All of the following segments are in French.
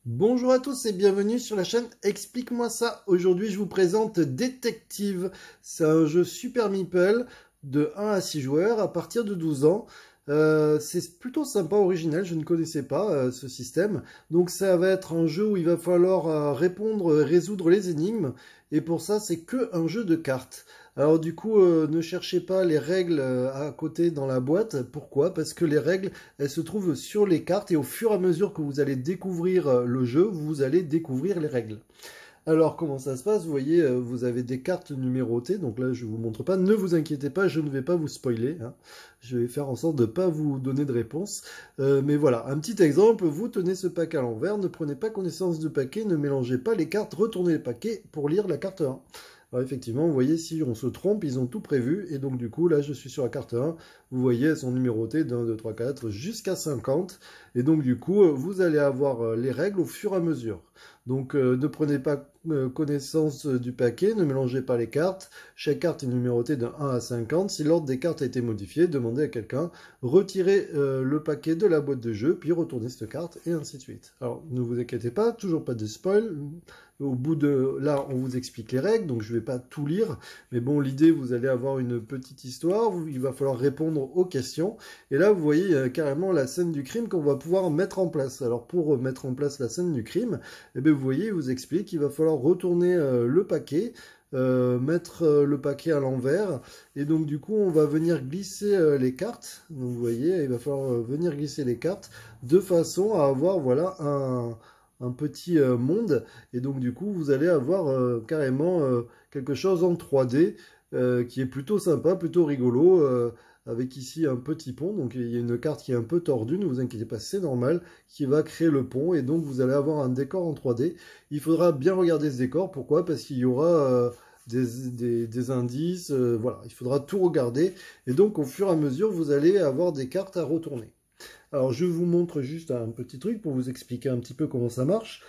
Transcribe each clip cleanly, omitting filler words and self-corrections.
Bonjour à tous et bienvenue sur la chaîne Explique-moi ça. Aujourd'hui, je vous présente Détective. C'est un jeu Super Meeple de 1 à 6 joueurs à partir de 12 ans. C'est plutôt sympa, original, je ne connaissais pas ce système. Donc ça va être un jeu où il va falloir répondre, résoudre les énigmes. Et pour ça, c'est que un jeu de cartes. Alors du coup, ne cherchez pas les règles à côté dans la boîte. Pourquoi? Parce que les règles, elles se trouvent sur les cartes et au fur et à mesure que vous allez découvrir le jeu, vous allez découvrir les règles. Alors comment ça se passe? Vous voyez, vous avez des cartes numérotées, donc là je ne vous montre pas, ne vous inquiétez pas, je ne vais pas vous spoiler, hein. Je vais faire en sorte de ne pas vous donner de réponse. Mais voilà, un petit exemple, vous tenez ce paquet à l'envers, ne prenez pas connaissance du paquet, ne mélangez pas les cartes, retournez le paquet pour lire la carte 1. Alors effectivement, vous voyez, si on se trompe, ils ont tout prévu, et donc du coup, là je suis sur la carte 1, vous voyez, elles sont numérotées d'1, 2, 3, 4, jusqu'à 50, et donc du coup, vous allez avoir les règles au fur et à mesure. Donc ne prenez pas connaissance du paquet, ne mélangez pas les cartes. Chaque carte est numérotée de 1 à 50. Si l'ordre des cartes a été modifié, demandez à quelqu'un, retirez le paquet de la boîte de jeu, puis retournez cette carte, et ainsi de suite. Alors ne vous inquiétez pas, toujours pas de spoil. Au bout de là, on vous explique les règles, donc je ne vais pas tout lire. Mais bon, l'idée, vous allez avoir une petite histoire, il va falloir répondre aux questions. Et là, vous voyez carrément la scène du crime qu'on va pouvoir mettre en place. Alors pour mettre en place la scène du crime, eh bien, vous voyez, il vous explique qu'il va falloir retourner le paquet, mettre le paquet à l'envers, et donc du coup on va venir glisser les cartes. Donc vous voyez, il va falloir venir glisser les cartes de façon à avoir voilà un petit monde, et donc du coup vous allez avoir carrément quelque chose en 3D qui est plutôt sympa, plutôt rigolo. Avec ici un petit pont, donc il y a une carte qui est un peu tordue, ne vous inquiétez pas, c'est normal, qui va créer le pont, et donc vous allez avoir un décor en 3D. Il faudra bien regarder ce décor, pourquoi? Parce qu'il y aura des indices, voilà, il faudra tout regarder, et donc au fur et à mesure, vous allez avoir des cartes à retourner. Alors je vous montre juste un petit truc pour vous expliquer un petit peu comment ça marche.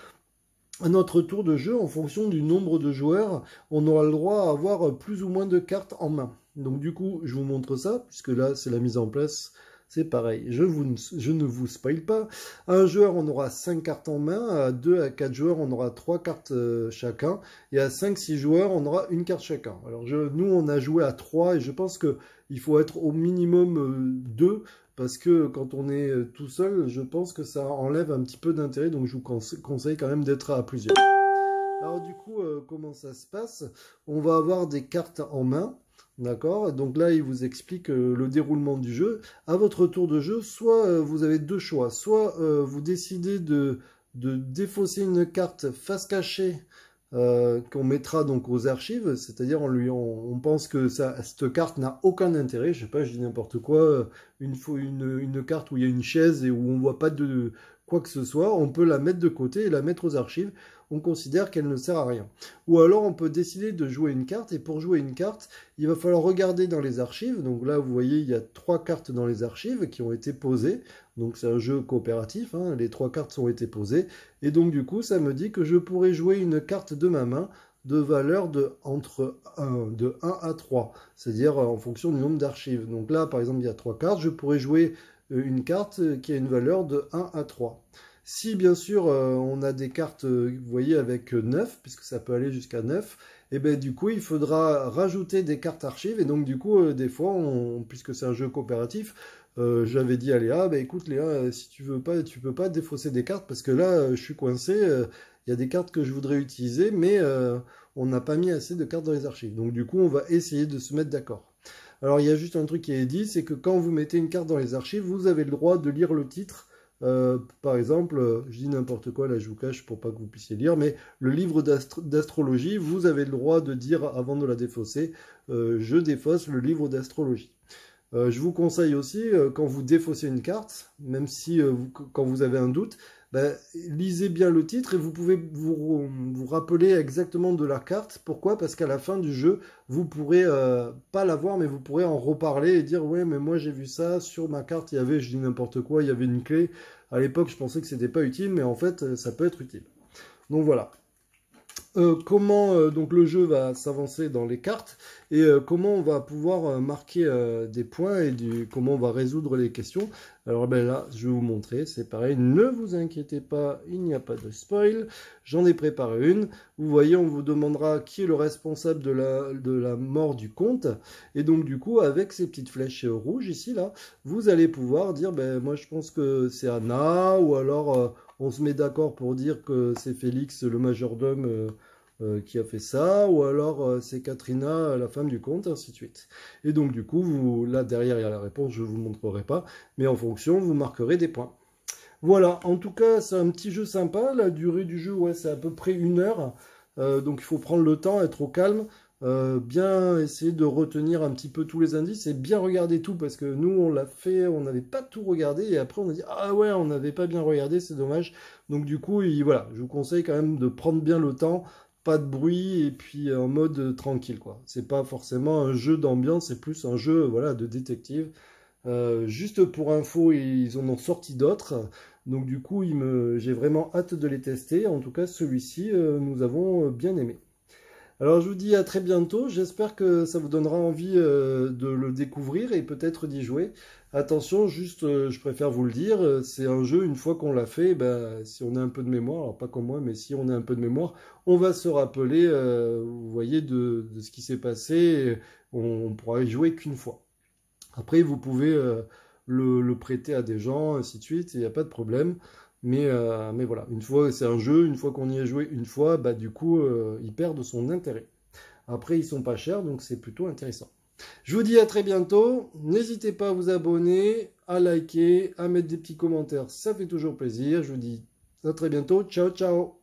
À notre tour de jeu, en fonction du nombre de joueurs, on aura le droit à avoir plus ou moins de cartes en main. Donc du coup, je vous montre ça, puisque là, c'est la mise en place. C'est pareil, je ne vous spoil pas. Un joueur, on aura 5 cartes en main. À 2 à 4 joueurs, on aura 3 cartes chacun. Et à 5-6 joueurs, on aura une carte chacun. Alors nous, on a joué à 3 et je pense qu'il faut être au minimum 2. Parce que quand on est tout seul, je pense que ça enlève un petit peu d'intérêt, donc je vous conseille quand même d'être à plusieurs. Alors du coup, comment ça se passe? On va avoir des cartes en main, d'accord? Donc là, il vous explique le déroulement du jeu. À votre tour de jeu, soit vous avez deux choix. Soit vous décidez de défausser une carte face cachée qu'on mettra donc aux archives, c'est-à-dire on pense que cette carte n'a aucun intérêt, je sais pas, je dis n'importe quoi, une carte où il y a une chaise et où on voit pas de quoi que ce soit, on peut la mettre de côté et la mettre aux archives, on considère qu'elle ne sert à rien. Ou alors on peut décider de jouer une carte, et pour jouer une carte, il va falloir regarder dans les archives, donc là vous voyez il y a 3 cartes dans les archives qui ont été posées, donc c'est un jeu coopératif, hein, les 3 cartes ont été posées, et donc du coup, ça me dit que je pourrais jouer une carte de ma main de valeur de 1 à 3, c'est-à-dire en fonction du nombre d'archives. Donc là, par exemple, il y a 3 cartes, je pourrais jouer une carte qui a une valeur de 1 à 3. Si bien sûr on a des cartes, vous voyez, avec 9, puisque ça peut aller jusqu'à 9, et bien du coup il faudra rajouter des cartes archives, et donc du coup des fois, puisque c'est un jeu coopératif, j'avais dit à Léa, bah écoute Léa, si tu veux pas, tu peux pas défausser des cartes, parce que là je suis coincé, il y a des cartes que je voudrais utiliser, mais on n'a pas mis assez de cartes dans les archives. Donc du coup on va essayer de se mettre d'accord. Alors il y a juste un truc qui est dit, c'est que quand vous mettez une carte dans les archives, vous avez le droit de lire le titre. Par exemple, je dis n'importe quoi, là je vous cache pour pas que vous puissiez lire, mais le livre d'astrologie, vous avez le droit de dire avant de la défausser, je défausse le livre d'astrologie. Je vous conseille aussi, quand vous défaussez une carte, même si quand vous avez un doute, ben, lisez bien le titre et vous pouvez vous rappeler exactement de la carte. Pourquoi? Parce qu'à la fin du jeu, vous pourrez pas la voir, mais vous pourrez en reparler et dire ouais, mais moi j'ai vu ça sur ma carte. Il y avait, je dis n'importe quoi, il y avait une clé. À l'époque, je pensais que c'était pas utile, mais en fait, ça peut être utile. Donc voilà. comment donc le jeu va s'avancer dans les cartes et comment on va pouvoir marquer des points et comment on va résoudre les questions. Alors ben là, je vais vous montrer, c'est pareil, ne vous inquiétez pas, il n'y a pas de spoil, j'en ai préparé une. Vous voyez, on vous demandera qui est le responsable de la mort du comte, et donc du coup, avec ces petites flèches rouges ici, là, vous allez pouvoir dire, ben moi je pense que c'est Anna, ou alors on se met d'accord pour dire que c'est Félix, le majordome, qui a fait ça, ou alors c'est Katrina, la femme du comte, ainsi de suite. Et donc du coup, là derrière il y a la réponse, je ne vous montrerai pas, mais en fonction, vous marquerez des points. Voilà, en tout cas, c'est un petit jeu sympa. La durée du jeu, ouais, c'est à peu près 1 heure. Donc il faut prendre le temps, être au calme, bien essayer de retenir un petit peu tous les indices et bien regarder tout parce que nous, on l'a fait, on n'avait pas tout regardé et après on a dit ah ouais, on n'avait pas bien regardé, c'est dommage. Donc du coup, voilà, je vous conseille quand même de prendre bien le temps, pas de bruit et puis en mode tranquille quoi. C'est pas forcément un jeu d'ambiance, c'est plus un jeu voilà de détective. Juste pour info, ils en ont sorti d'autres. Donc du coup, j'ai vraiment hâte de les tester. En tout cas, celui-ci, nous avons bien aimé. Alors je vous dis à très bientôt. J'espère que ça vous donnera envie de le découvrir et peut-être d'y jouer. Attention, juste, je préfère vous le dire, c'est un jeu, une fois qu'on l'a fait, ben, si on a un peu de mémoire, alors pas comme moi, mais si on a un peu de mémoire, on va se rappeler, vous voyez, de ce qui s'est passé. Et on pourra y jouer qu'une fois. Après, vous pouvez le prêter à des gens, ainsi de suite, il n'y a pas de problème. Mais voilà, une fois, c'est un jeu, une fois qu'on y a joué une fois, bah, du coup, il perd de son intérêt. Après, ils sont pas chers, donc c'est plutôt intéressant. Je vous dis à très bientôt. N'hésitez pas à vous abonner, à liker, à mettre des petits commentaires, ça fait toujours plaisir. Je vous dis à très bientôt. Ciao, ciao.